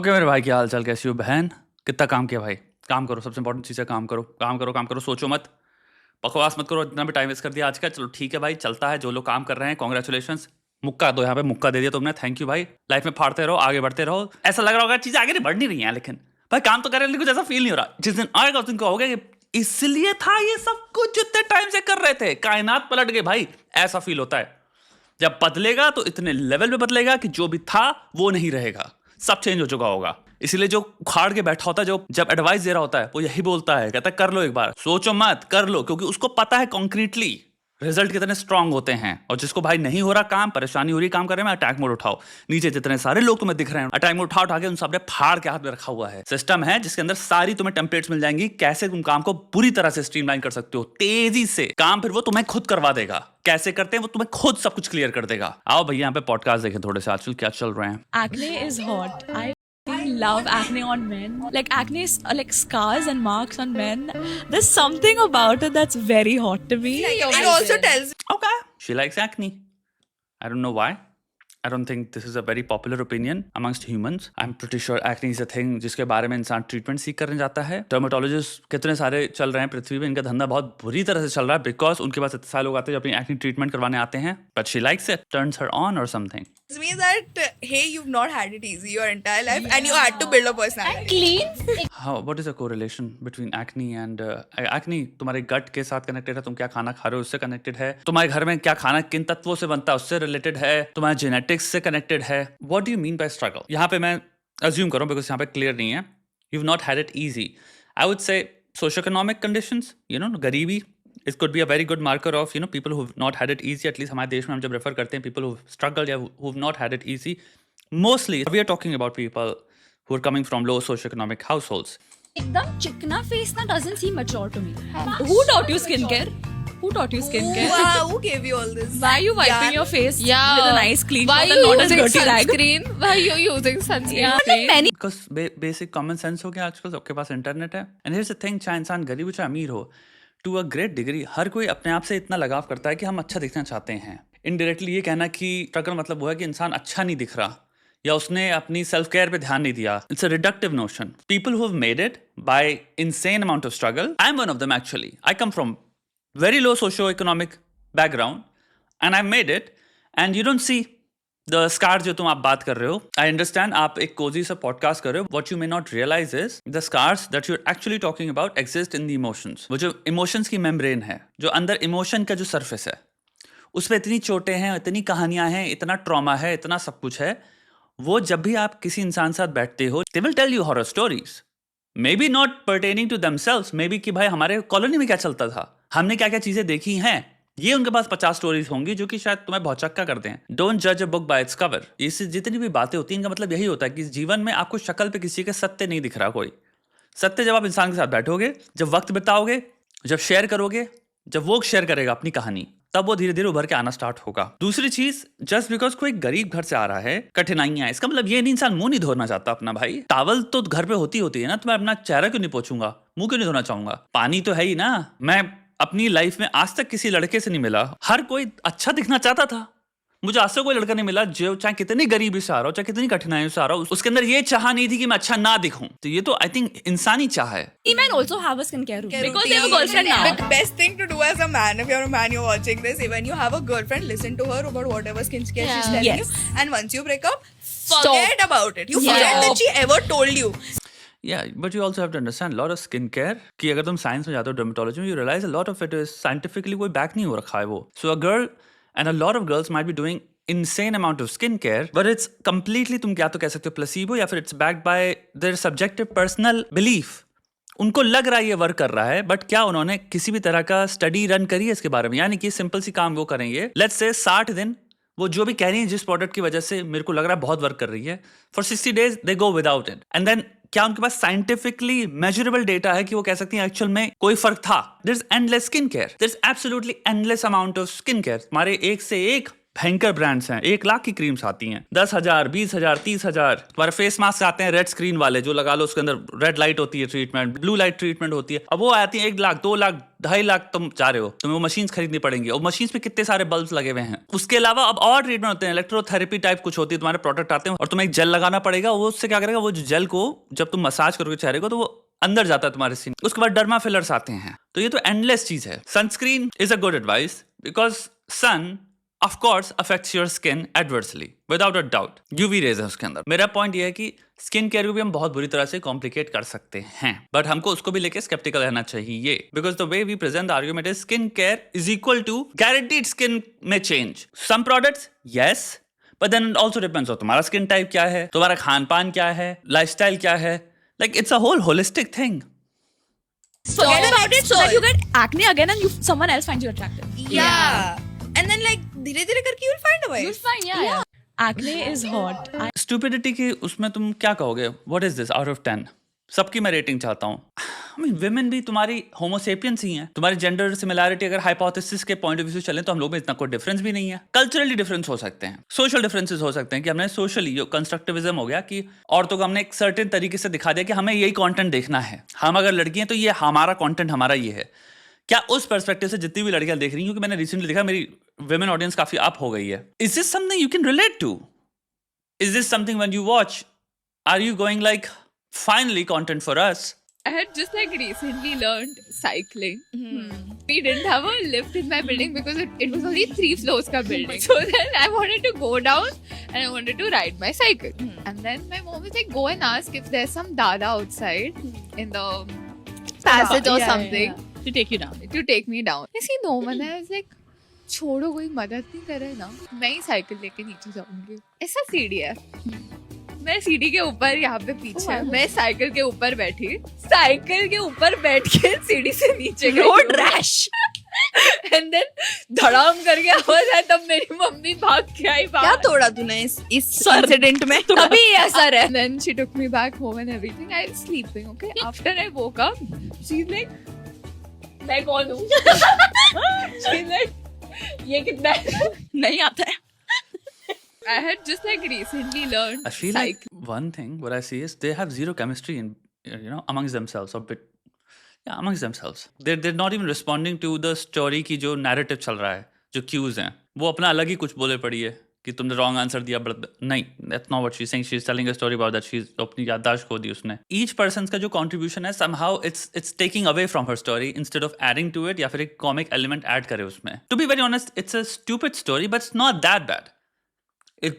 Okay मेरे भाई, क्या हाल चाल, कैसी हो बहन? कितना काम किया भाई? काम करो, सबसे इंपॉर्टेंट चीज़ है काम करो, काम करो, काम करो, सोचो मत, बकवास मत करो। इतना भी टाइम वेस्ट कर दिया आज का। चलो ठीक है भाई, चलता है। जो लोग काम कर रहे हैं कॉन्ग्रेचुलेशन, मुक्का दो यहाँ पे, मुक्का दे दिया तुमने, थैंक यू भाई। लाइफ में फाड़ते रहो, आगे बढ़ते रहो। ऐसा लग रहा होगा चीज़ें आगे नहीं बढ़ नहीं रही हैं, लेकिन भाई काम तो कर रहे हैं, लेकिन कुछ ऐसा फील नहीं हो रहा। जिस दिन आएगा उस दिन कहोगे कि इसलिए था ये सब कुछ जितने टाइम से कर रहे थे, कायनात पलट गई भाई। ऐसा फील होता है। जब बदलेगा तो इतने लेवल पे बदलेगा कि जो भी था वो नहीं रहेगा, सब चेंज हो चुका होगा। इसीलिए जो उखाड़ के बैठा होता है, जो जब एडवाइस दे रहा होता है, वो यही बोलता है, कहता है कर लो एक बार, सोचो मत, कर लो, क्योंकि उसको पता है कॉन्क्रीटली रिजल्ट कितने स्ट्रांग होते हैं। और जिसको भाई नहीं हो रहा काम, परेशानी हो रही काम करने में, अटैक मोड उठाओ। नीचे जितने सारे लोग तुम्हें दिख रहे हैं, अटैक मोड उठा के उन सबने फाड़ के हाथ में रखा हुआ है। सिस्टम है जिसके अंदर सारी तुम्हें टेम्पलेट्स मिल जाएंगी, कैसे तुम काम को पूरी तरह से स्ट्रीमलाइन कर सकते हो, तेजी से काम। फिर वो तुम्हें खुद करवा देगा। कैसे करते हैं वो तुम्हें खुद सब कुछ क्लियर कर देगा। आओ भैया यहाँ पे पॉडकास्ट देखें थोड़े से, आजकल क्या चल रहे हैं। Acne is hot. I love acne on men. Like acne is like scars and marks on men. There's something about it that's very hot to me. It also tells Okay, she likes acne. I don't know why. I don't think this is a very popular opinion amongst humans. I'm pretty sure acne is a thing जिसके बारे में इंसान treatment सीख करने जाता है। Dermatologist कितने सारे चल रहे हैं पृथ्वी पे, इनका धंधा बहुत बुरी तरह से चल रहा है, बिकॉज उनके पास इतने सारे लोग आते हैं जो अपनी एक्ने ट्रीटमेंट करवाने आते हैं, but she likes it, turns her on और something. me that hey, you've not had it easy your entire life and you had to build a personality. Clean. How, what is the correlation between acne and acne? तुम्हारे गट के साथ connected है, तुम क्या खाना खा रहे हो उससे कनेक्टेड है, तुम्हारे घर में क्या खाना किन तत्वों से बनता है उससे रिलेटेड है, तुम्हारे जेनेटिक्स से कनेक्टेड है। What do you mean by struggle? यहाँ पे मैं अज्यूम करूँ बिकॉज यहाँ पे क्लियर नहीं है। You've not had it easy. I would say socio-economic conditions, गरीबी, it could be a very good marker of people who've not had it easy. At least हमारे देश में हम जब रेफर करते हैं people who've struggled या who've not had it easy, mostly we are talking about people who are coming from low socio-economic households. एकदम चिकना face ना doesn't seem mature to me. Who taught you skincare? Who taught you skincare? Wow, who gave you all this? Why are you wiping your face with a nice clean Why cloth are and you not a using dirty rag? sunscreen? Why are you using sunscreen? Yeah. Many Because basic common sense हो गया आजकल, सबके पास internet है। And here's the thing, चाहे इंसान गरीब हो चाहे अमीर हो, टू अ ग्रेट डिग्री हर कोई अपने आप से इतना लगाव करता है कि हम अच्छा दिखना चाहते हैं। इनडायरेक्टली ये कहना कि स्ट्रगल मतलब वो है कि इंसान अच्छा नहीं दिख रहा या उसने अपनी सेल्फ केयर पे ध्यान नहीं दिया। It's a reductive notion. People who have made it by insane amount of struggle, I am one of them actually. I come from very low socio-economic background and I made it, and you don't see the scars जो तुम आप बात कर रहे हो। I understand आप एक Cozi सा पॉडकास्ट कर रहे हो। What you may not realize is the scars that you're actually talking about exist in the emotions. वो जो emotions की membrane है, जो अंदर emotion का जो surface है, उस पर इतनी चोटें हैं, इतनी कहानियां हैं, इतना ट्रॉमा है, इतना सब कुछ है। वो जब भी आप किसी इंसान साथ बैठते हो, they will tell you horror stories. Maybe not pertaining to themselves, maybe कि भाई हमारे कॉलोनी में क्या चलता था, हमने क्या क्या चीजें देखी हैं, ये उनके पास 50 स्टोरीज होंगी जो कि शायद तुम्हें बहुत चक्का करते हैं। डोंट जज a book by its cover. इससे जितनी भी बातें होती हैं, इनका मतलब यही होता है कि जीवन में आपको शक्ल पे किसी के सत्य नहीं दिख रहा। कोई सत्य जब आप इंसान के साथ बैठोगे, जब वक्त बिताओगे, जब शेयर करोगे, जब वो शेयर करेगा अपनी कहानी, तब वो धीरे धीरे उभर के आना स्टार्ट होगा। दूसरी चीज, जस्ट बिकॉज कोई गरीब घर से आ रहा है, कठिनाइयां, इसका मतलब ये नहीं इंसान मुंह नहीं धोना चाहता अपना। भाई टावल तो घर पे होती है ना, तो मैं अपना चेहरा क्यों नहीं पोछूंगा, मुंह क्यों नहीं धोना चाहूंगा? पानी तो है ही ना। मैं अपनी लाइफ में आज तक किसी लड़के से नहीं मिला, हर कोई अच्छा दिखना चाहता था। मुझे आज से कोई लड़का नहीं मिला जो चाहे कितनी गरीबी से आ रहा हो, चाहे कितनी कठिनाइयों से आ रहा हो, उसके अंदर ये चाह नहीं थी कि मैं अच्छा ना दिखूं। तो ये तो आई थिंक इंसानी चाह है। men also have a skincare routine because they have a Routine. girlfriend now. But best thing to do as a man, if you're a man, you're watching this, when you have a girlfriend, listen to her about whatever skincare she's telling Yes. you, and once you break up, forget about it. You forget Yeah. that she ever told you. Yeah, but you also have to understand lot of skincare कि अगर तुम science में जाते हो, dermatology में, you realize a lot of it is scientifically कोई back नहीं हो रखा है वो। So a girl and a lot of girls might be doing insane amount of skincare, but it's completely, तुम क्या तो कह सकते हो placebo, या फिर it's backed by their subjective personal belief. उनको लग रहा है ये वर्क कर रहा है, बट क्या उन्होंने किसी भी तरह का स्टडी रन करी है इसके बारे में? यानी कि सिंपल सी काम वो करेंगे, लेट्स से 60 दिन वो जो भी कह रही है जिस प्रोडक्ट की वजह से मेरे को लग रहा है बहुत वर्क कर रही है, for 60 days they go without it, and then क्या उनके पास साइंटिफिकली मेजरेबल डेटा है कि वो कह सकती हैं एक्चुअल में कोई फर्क था? There is endless skin care, there is absolutely endless amount of skin care. हमारे एक से एक भयंकर ब्रांड्स हैं, 1 लाख की क्रीम्स आती हैं, 10,000, 20,000, 30,000। तुम्हारे फेस मास्क आते हैं रेड स्क्रीन वाले, जो लगा लो उसके अंदर रेड लाइट होती है ट्रीटमेंट, ब्लू लाइट ट्रीटमेंट होती है। अब वो आती है 1 लाख, 2 लाख, 2.5 लाख तुम चाह रहे हो, तुम्हें वो मशीन्स खरीदनी पड़ेंगी, और मशीन्स पे कितने सारे बल्ब लगे हुए हैं। उसके अलावा अब और ट्रीटमेंट होते हैं, इलेक्ट्रोथेरेपी टाइप कुछ होती है, तुम्हारे प्रोडक्ट आते हैं और तुम्हें एक जेल लगाना पड़ेगा। वो उससे क्या करेगा, वो जो जेल को जब तुम मसाज करोगे चेहरे को तो वो अंदर जाता है तुम्हारे स्किन। उसके बाद डर्मा फिलर्स आते हैं। तो ये तो एंडलेस चीज है। Sunscreen is a good advice because son of course affects your skin adversely without a doubt. UV rays है उसके अंदर। मेरा पॉइंट ये है कि स्किन केयर को भी हम बहुत बुरी तरह से कॉम्प्लिकेट कर सकते हैं, बट हमको उसको भी लेके स्केप्टिकल रहना चाहिए because the way we present the argument is skin care is equal to guaranteed skin में change. Some products yes, but then also depends हो तुम्हारा स्किन टाइप क्या है, तुम्हारा खान पान क्या है, लाइफस्टाइल क्या है। Like it's a whole holistic thing. Forget about it so that you get acne again and someone else finds you attractive. Yeah. And then like धीरे धीरे करके you'll find a wife. You'll find, yeah. Acne is hot. Stupidity की उसमें तुम क्या कहोगे? What is this out of 10? सबकी मैं रेटिंग चाहता हूँ। I mean, women भी तुम्हारी होमोसेपियंस ही हैं। तुम्हारी जेंडर सिमिलैरिटी अगर हाइपोथेसिस के पॉइंट ऑफ व्यू से चलें तो हम लोग में इतना कोई डिफरेंस भी नहीं है। कल्चरली डिफरेंस हो सकते हैं, सोशल डिफरेंसेस हो सकते हैं कि हमने सोशली जो कंस्ट्रक्टिविज्म हो गया कि औरतों को हमने एक सर्टेन तरीके से दिखा दिया कि हमें यही कंटेंट देखना है। हम अगर लड़की हैं तो ये हमारा कंटेंट हमारा ये है। क्या उस पर्सपेक्टिव से जितनी भी लड़कियां देख रही हैं, क्योंकि मैंने रिसेंटली देखा मेरी वुमेन ऑडियंस काफी अप हो गई है, is this something you can relate to? Is this something when you watch are you going like finally content for us? I had just like recently learned cycling. We didn't have a lift in my building because it was only 3 floors ka building. So then I wanted to go down and I wanted to ride my cycle. And then my mom was like, go and ask if there's some dada outside in the passage or something To take you down. to take me down. I see no one. I was like, छोड़ो, कोई मदद नहीं करे ना, मैं ही cycle लेके नीचे जाऊंगी। ऐसा सीढ़ी है, मैं सीढ़ी के ऊपर यहाँ पे पीछे, मैं साइकिल के ऊपर बैठी, साइकिल के ऊपर बैठ के सीढ़ी से नीचे Road rash. एंड देन धड़ाम करके आवाज आया, तब मेरी मम्मी भाग के आई क्या बाहर। तोड़ा तूने इस इंसिडेंट में? तभी ऐसा रहा। Then she took me back home and everything. I was sleeping, okay. After I woke up she is like, मैं कौन हूँ? शी इज लाइक, ये कितना है? नहीं आता है। I had just like recently learned I feel like one thing what I see is they have zero chemistry in amongst themselves, or bit amongst themselves. They're not even responding to the story की जो narrative चल रहा है, जो cues हैं, वो अपना अलग ही कुछ बोले पड़ी है कि तुमने wrong answer दिया। नहीं, that's not what she's saying. She's telling a story about that she's अपनी याददाश्त खो दी उसने। Each person का जो contribution है somehow it's taking away from her story instead of adding to it, या फिर एक comic element add करे उसमें। To be very honest, it's a stupid story, but it's not that bad.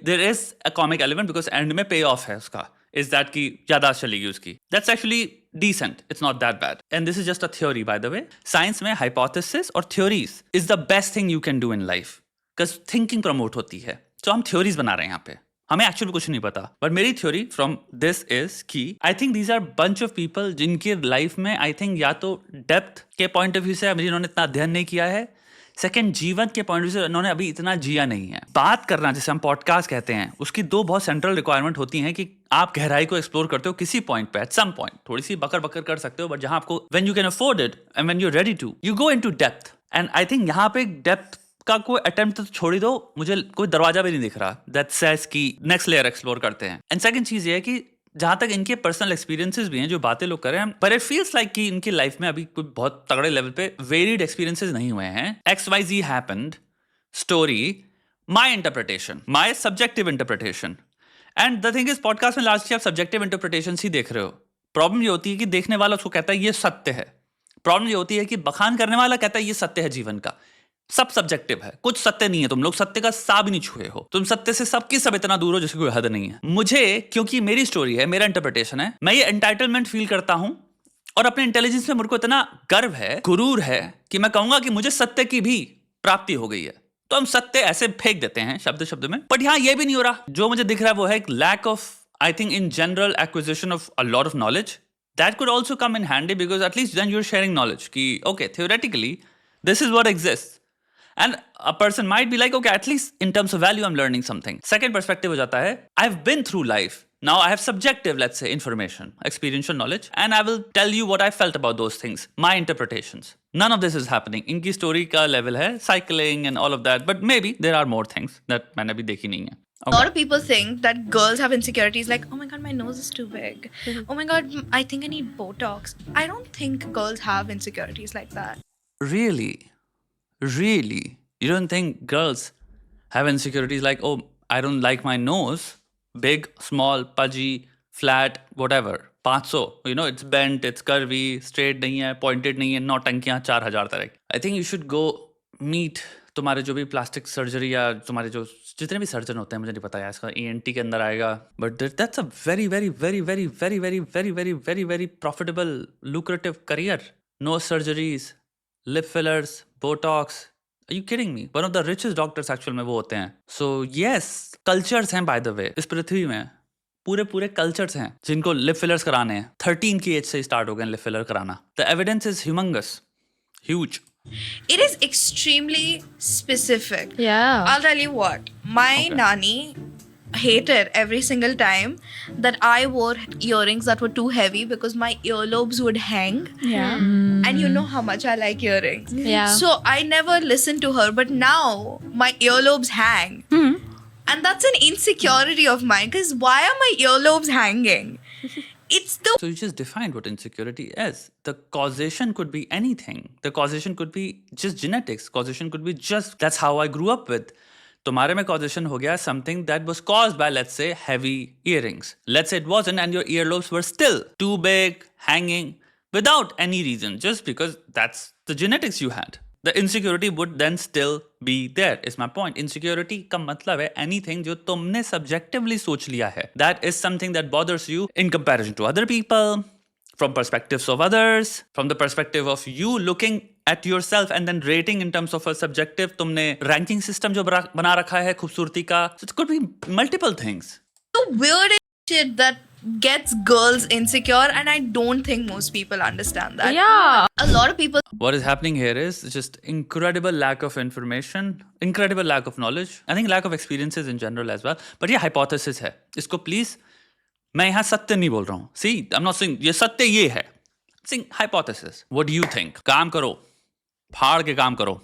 There is a comic element because end में pay off है उसका, is that कि याददाश्त चलेगी उसकी। That's actually decent. It's not that bad. And this is just a theory, by the way. Science में hypothesis और theories is the best thing you can do in life, because thinking promote होती है। So हम theories बना रहे हैं यहाँ पे, हमें एक्चुअली कुछ नहीं पता। बट मेरी थ्योरी फ्रॉम दिस इज कि I think these are bunch of people जिनकी लाइफ में आई थिंक या तो डेप्थ के पॉइंट ऑफ व्यू से जिन्होंने इतना अध्ययन नहीं किया है, सेकंड जीवन के पॉइंट ऑफ व्यू से उन्होंने अभी इतना जिया नहीं है। बात करना जिसे हम पॉडकास्ट कहते हैं, उसकी 2 बहुत सेंट्रल रिक्वायरमेंट होती हैं कि आप गहराई को एक्सप्लोर करते हो किसी पॉइंट पे, एट सम पॉइंट थोड़ी सी बकर बकर कर सकते हो, बट जहां आपको when you can afford it and when you are ready to you go into depth. And I think यहाँ पे डेप्थ का कोई अटेम्प्ट तो छोड़ ही दो, मुझे कोई दरवाजा भी नहीं दिख रहा दैट सेज कि नेक्स्ट लेयर एक्सप्लोर करते हैं। एंड सेकंड चीज ये है कि जहां तक इनके पर्सनल एक्सपीरियंसेस भी हैं, जो बातें लोग कर रहे हैं, पर इट फील्स लाइक कि इनकी लाइफ में अभी कोई बहुत तगड़े लेवल पे वेरिड एक्सपीरियंसेस नहीं हुए हैं। XYZ happened, story, my interpretation, my subjective interpretation. And the thing is podcast में लास्ट आप सब्जेक्टिव इंटरप्रिटेशन ही देख रहे हो। प्रॉब्लम ये होती है कि देखने वाला उसको कहता है ये सत्य है, प्रॉब्लम ये होती है कि बखान करने वाला कहता है ये सत्य है जीवन का। सब सब्जेक्टिव है, कुछ सत्य नहीं है, तुम लोग सत्य का सा भी नहीं छुए हो, तुम सत्य से सबकी सब इतना दूर हो जैसे कोई हद नहीं है। मुझे, क्योंकि मेरी स्टोरी है, मेरा इंटरप्रिटेशन है, मैं ये एंटाइटलमेंट फील करता हूं और अपने इंटेलिजेंस में मुझे को इतना गर्व है, गुरूर है कि मैं कहूंगा कि मुझे सत्य की भी प्राप्ति हो गई है। तो हम सत्य ऐसे फेंक देते हैं शब्द शब्द में, बट यहाँ ये भी नहीं हो रहा। जो मुझे दिख रहा है वो है एक lack of, I think in general, acquisition of a lot of knowledge that could also come in handy, because at least then you are sharing knowledge कि okay theoretically this is what exists. And a person might be like, okay, at least in terms of value, I'm learning something. Second perspective हो जाता है, I've been through life. Now I have subjective, let's say, information, experiential knowledge, and I will tell you what I felt about those things, my interpretations. None of this is happening. इनकी story का level है cycling and all of that, but maybe there are more things that मैंने अभी देखी नहीं है. A lot of people think that girls have insecurities like, oh my god, my nose is too big. Oh my god, I think I need Botox. I don't think girls have insecurities like that. Really? Really? You don't think girls have insecurities like, oh, I don't like my nose, big, small, pudgy, flat, whatever. 500, you know, it's bent, it's curvy, straight नहीं है, pointed नहीं है, नौटंकियाँ 4000 तरह की. I think you should go meet तुम्हारे जो भी plastic surgery या तुम्हारे जो जितने भी सर्जन होते हैं, मुझे नहीं पता है इसका ENT के अंदर आएगा, but that's a very very very very very very very very very very profitable lucrative career. Nose surgeries, lip fillers, Botox. Are you kidding me? One of the richest doctors actual में वो होते हैं. So yes, cultures हैं by the way. इस पृथ्वी में पूरे cultures हैं जिनको लिप फिलर्स कराने हैं. 13 की एज से स्टार्ट हो गए लिप फिलर कराना. The evidence is humongous, huge. It is extremely specific. Yeah. I'll tell you what. My Okay. nanny hated every single time that I wore earrings that were too heavy because my earlobes would hang. Yeah. And you know how much I like earrings. Yeah. So I never listened to her, but now my earlobes hang. And that's an insecurity of mine because why are my earlobes hanging? It's the So you just defined what insecurity is. The causation could be anything. The causation could be just genetics. Causation could be just that's how I grew up with. तुम्हारे में causation हो गया something that was caused by, let's say, heavy earrings. Let's say it wasn't and your earlobes were still too big, hanging, without any reason, just because that's the genetics you had. The insecurity would then still be there, is my point. Insecurity का मतलब है anything जो तुमने subjectively सोच लिया है. That is something that bothers you in comparison to other people, from perspectives of others, from the perspective of you looking at yourself and then rating in terms of a subjective. तुमने ranking system जो बना रखा है खूबसूरती का. So it could be multiple things. weird shit that gets girls insecure, and I don't think most people understand that. Yeah. A lot of people What is happening here is just incredible lack of information, incredible lack of knowledge. I think lack of experiences in general as well. But ये hypothesis है. इसको please, मैं यहाँ सत्य नहीं बोल रहा हूँ. See, I'm not saying ये सत्य ये है. Saying hypothesis. What do you think? काम करो. फाड़ के काम करो.